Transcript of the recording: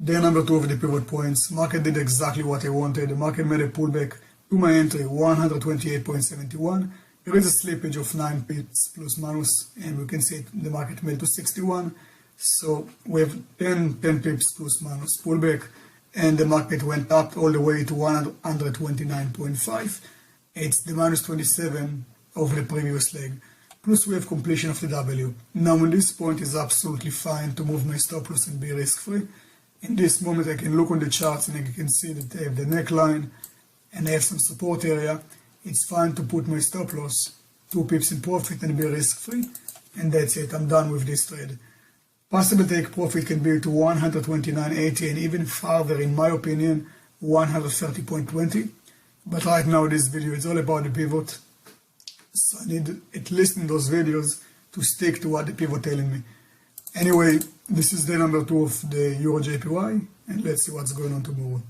Day number 2 of the pivot points. Market did exactly what I wanted. The market made a pullback to my entry, 128.71. There is a slippage of 9 pips plus minus, and we can see the market made to 61. So we have 10 pips plus minus pullback, and the market went up all the way to 129.5. It's the minus 27 of the previous leg. Plus we have completion of the W. Now in this point is absolutely fine to move my stop loss and be risk free. In this moment I can look on the charts and I can see that I have the neckline and I have some support area. It's fine to put my stop loss 2 pips in profit and be risk free, and that's it. I'm done with this trade. Possible take profit can be to 129.80 and even farther, in my opinion, 130.20. But right now this video is all about the pivot, so I need at least in those videos to stick to what the pivot telling me. Anyway, this is day number 2 of the Euro JPY, and let's see what's going on tomorrow.